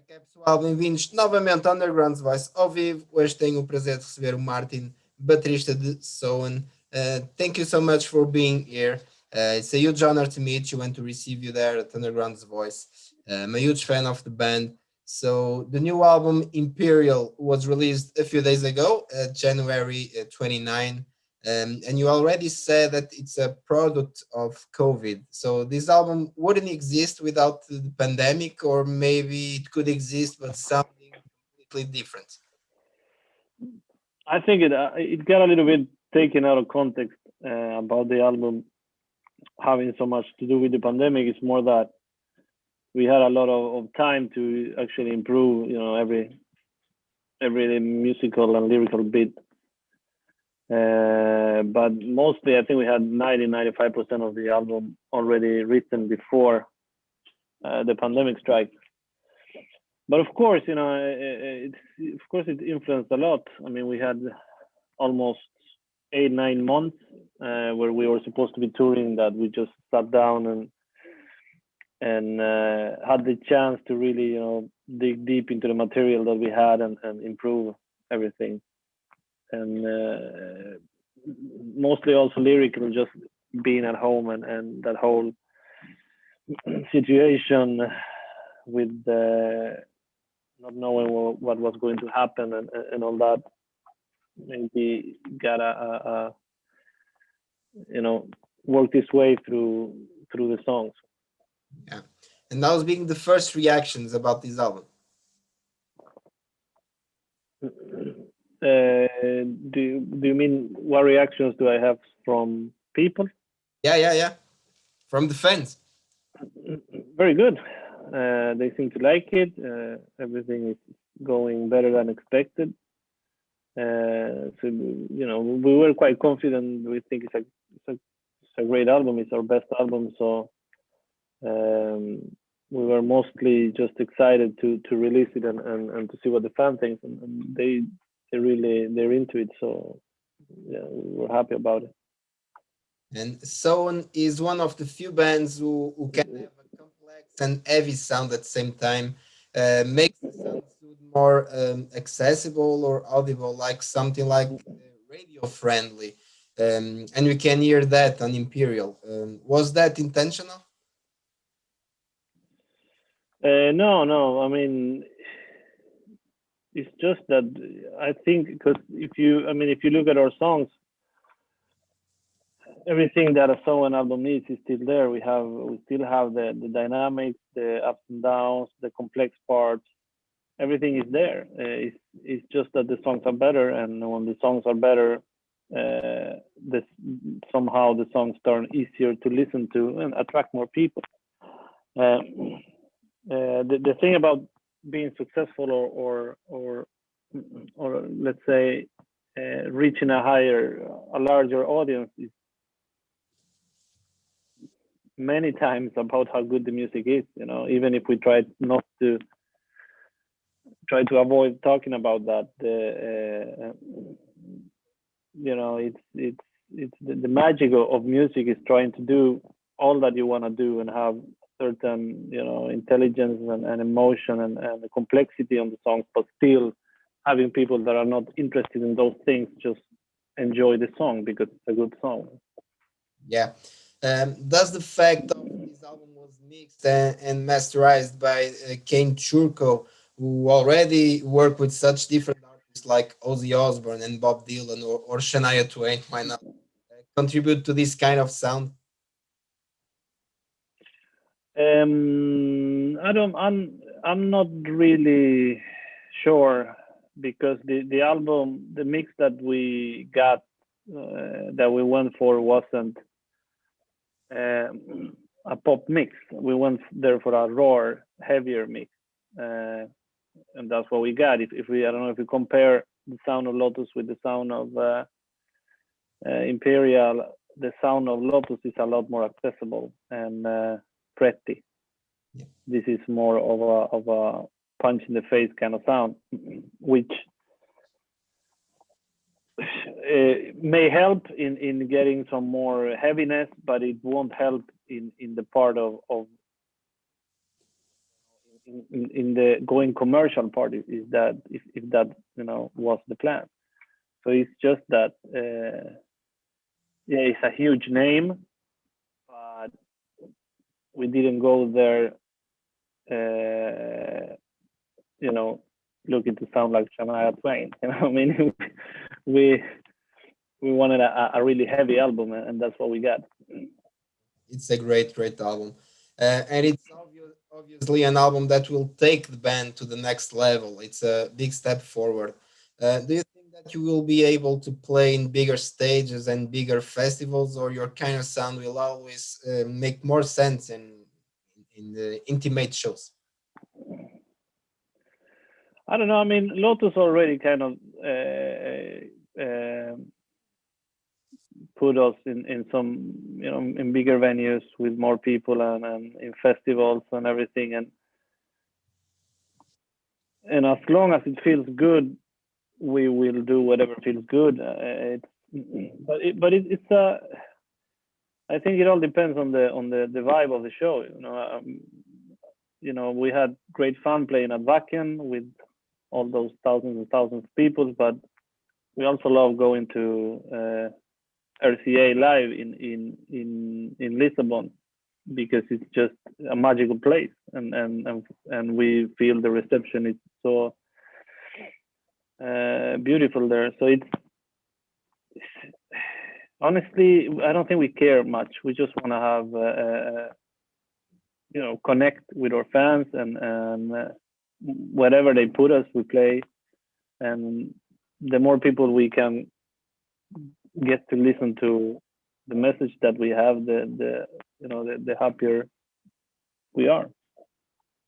Ok, pessoal, bem-vindos novamente ao Undergrounds Voice ao vivo. Hoje tenho o prazer de receber o Martin, baterista de Soen. Thank you so much for being here. It's a huge honor to meet you and to receive you there at Underground's Voice. I'm a huge fan of the band. So the new album Imperial was released a few days ago, January 29. And you already said that it's a product of COVID. So this album wouldn't exist without the pandemic, or maybe it could exist, but something completely different. I think it got a little bit taken out of context about the album having so much to do with the pandemic. It's more that we had a lot of time to actually improve, every musical and lyrical bit. But mostly, I think we had 95% of the album already written before the pandemic strike. But of course, it influenced a lot. I mean, we had almost 8-9 months where we were supposed to be touring that we just sat down and had the chance to really dig deep into the material that we had and improve everything, and mostly also lyrical, just being at home and that whole situation with not knowing what was going to happen and all that, maybe got a work this way through the songs. Yeah. And that was being the first reactions about this album. Do you mean what reactions do I have from people? Yeah. From the fans. Very good. They seem to like it. Everything is going better than expected. So we were quite confident. We think it's a great album. It's our best album. So we were mostly just excited to release it and to see what the fan thinks, and they're into it. So yeah, we were happy about it. And Soen is one of the few bands who can have a complex and heavy sound at the same time, makes the sound more accessible or audible, like something like radio friendly. And we can hear that on Imperial. Was that intentional? No. I mean, it's just that I think because if you look at our songs, everything that a Soen album needs is still there. We still have the dynamics, the ups and downs, the complex parts. Everything is there. It's just that the songs are better, and when the songs are better, this somehow the songs turn easier to listen to and attract more people. Uh, the thing about being successful or let's say reaching a larger audience is many times about how good the music is. Even if we try to avoid talking about that, it's the magic of music is trying to do all that you want to do and have certain intelligence and emotion and the complexity on the songs, but still having people that are not interested in those things just enjoy the song because it's a good song. Yeah. Does the fact of this album was mixed and masterized by Kane Churko, who already worked with such different artists like Ozzy Osbourne and Bob Dylan or Shania Twain, why not contribute to this kind of sound? I don't. I'm not really sure because the album, the mix that we got, that we went for wasn't a pop mix. We went there for a raw, heavier mix, and that's what we got. If we, I don't know, if we compare the sound of Lotus with the sound of Imperial, the sound of Lotus is a lot more accessible and pretty. Yeah. This is more of a punch in the face kind of sound, which may help in getting some more heaviness, but it won't help in the part of in the going commercial part is that if that was the plan. So it's just that yeah, it's a huge name, but we didn't go there, uh, you know, looking to sound like Shania Twain. I mean, we we wanted a really heavy album, and that's what we got. It's a great album, and it's obviously an album that will take the band to the next level. It's a big step forward. Do you think that you will be able to play in bigger stages and bigger festivals, or your kind of sound will always make more sense in the intimate shows? I don't know. I mean, Lotus already kind of uh, put us in some, in bigger venues with more people and in festivals and everything. And as long as it feels good, we will do whatever feels good. It's I think it all depends on the vibe of the show. We had great fun playing at Wacken with all those thousands and thousands of people, but we also love going to RCA live in Lisbon because it's just a magical place, and we feel the reception is so beautiful there. So it's honestly, I don't think we care much. We just want to have connect with our fans, and wherever they put us, we play. And the more people we can get to listen to the message that we have, the happier we are.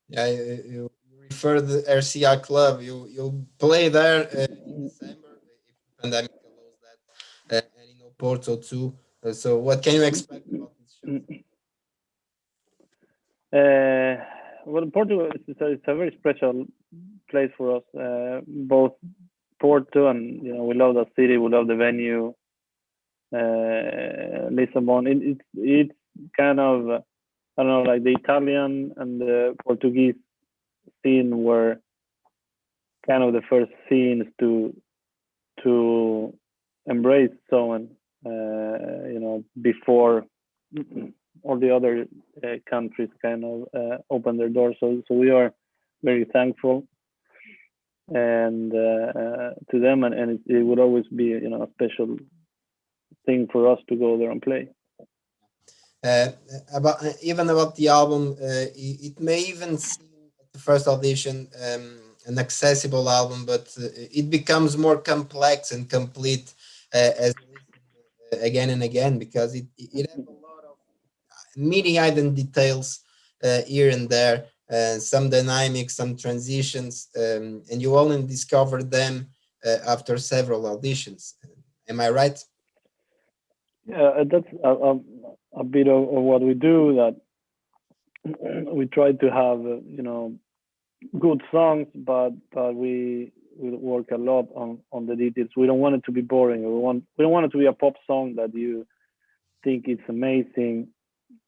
Yeah, you refer the RCI club. You play there in December if the pandemic allows that, and in Porto too. So, what can you expect about these shows? Well, Portugal it's a very special place for us. Both Porto and we love the city, we love the venue. Lisbon, it's kind of I don't know, like the Italian and the Portuguese scene were kind of the first scenes to embrace Soen, before all the other countries kind of opened their doors. So we are very thankful and to them, and it would always be a special thing for us to go there and play. Uh, about the album, it may even seem at the first audition an accessible album, but it becomes more complex and complete as you listen again and again because it has a lot of many hidden details here and there, some dynamics, some transitions, and you only discover them after several auditions. Am I right? Yeah, that's a bit of what we do. That we try to have good songs, but we work a lot on the details. We don't want it to be boring. We don't want it to be a pop song that you think it's amazing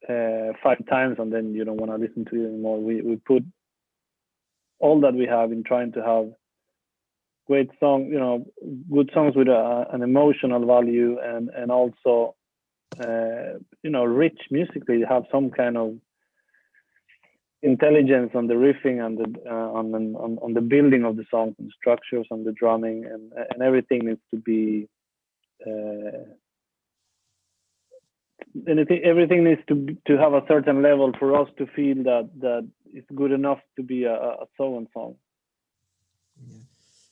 5 times and then you don't want to listen to it anymore. We put all that we have in trying to have great song, good songs with an emotional value and also rich musically, have some kind of intelligence on the riffing and the on the building of the song, and the structures and the drumming and everything needs to be everything needs to have a certain level for us to feel that it's good enough to be a Soen song. Yeah.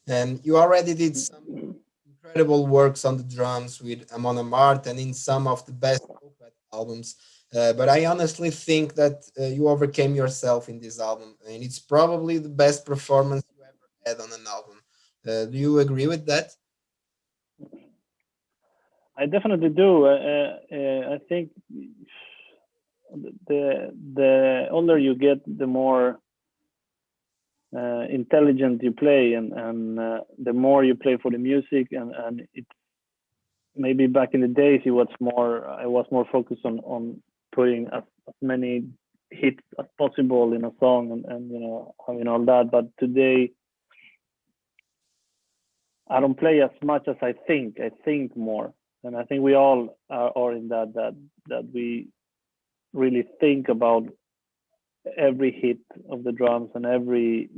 And you already did some incredible works on the drums with Amon Amart and in some of the best Opeth albums. But I honestly think that you overcame yourself in this album, and it's probably the best performance you ever had on an album. Do you agree with that? I definitely do. I think the older you get, the more intelligent you play, and the more you play for the music, and it maybe back in the days I was more focused on putting as many hits as possible in a song, and having all that. But today I don't play as much as I think. I think more, and I think we all are in that we really think about every hit of the drums and every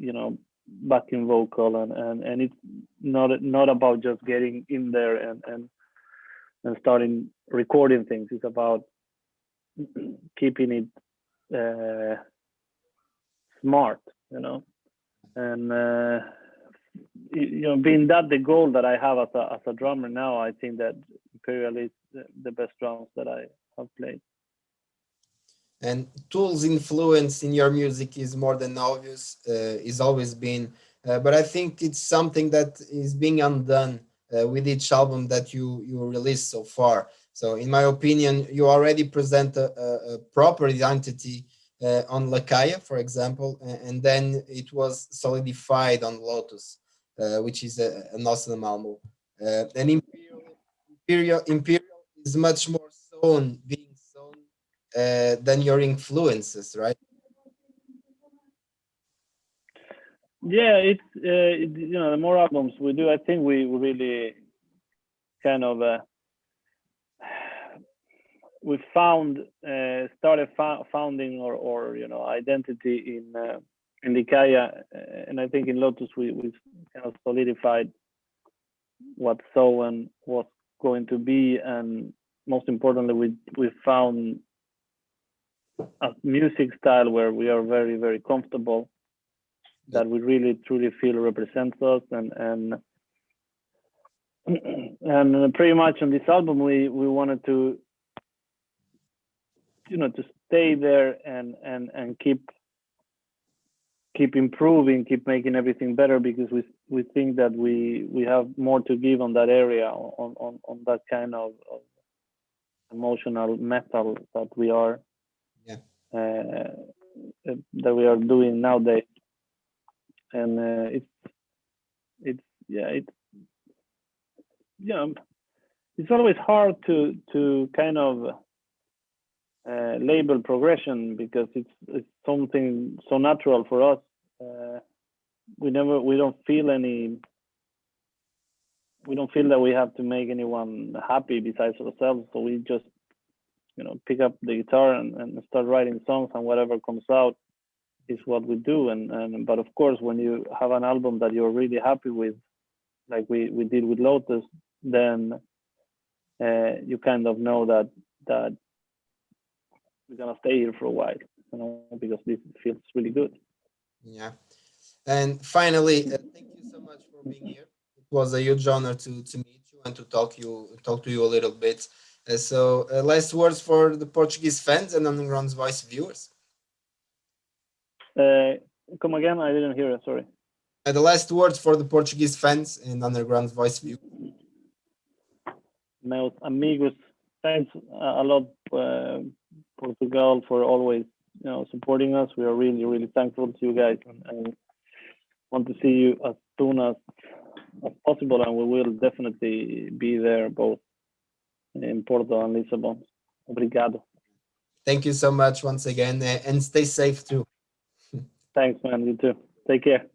backing vocal, and it's not about just getting in there and starting recording things. It's about keeping it smart, and being that the goal that I have as a drummer now, I think that Imperial is the best drums that I have played. And Tool's influence in your music is more than obvious, is always been, but I think it's something that is being undone with each album that you released so far. So in my opinion, you already present a proper identity on Lakaya, for example, and then it was solidified on Lotus, which is an awesome album. And Imperial is much more Soen, being Soen than your influences, right? Yeah, it's the more albums we do, I think we really kind of we started founding or identity in Likaya, and I think in Lotus we kind of solidified what Soen was going to be, and most importantly we found a music style where we are very, very comfortable, that we really truly feel represents us, and pretty much on this album we wanted to to stay there and keep improving, keep making everything better, because we think that we have more to give on that area, on that kind of emotional metal that we are Yeah. that we are doing nowadays. And it's always hard to kind of label progression, because it's something so natural for us. We don't feel that we have to make anyone happy besides ourselves, so we just pick up the guitar and start writing songs, and whatever comes out is what we do. And but of course, when you have an album that you're really happy with, like we did with Lotus, then you kind of know that we're gonna stay here for a while, because this feels really good. Yeah. And finally, thank you so much for being here. It was a huge honor to meet you and to talk to you a little bit. So last words for the Portuguese fans and Underground's Voice viewers. Come again? I didn't hear it. Sorry. The last words for the Portuguese fans and Underground's Voice viewers. Meus amigos, thanks a lot, Portugal, for always supporting us. We are really, really thankful to you guys, and want to see you as soon as possible, and we will definitely be there, both in Porto and Lisbon. Obrigado. Thank you so much once again, and stay safe too. Thanks, man. You too. Take care.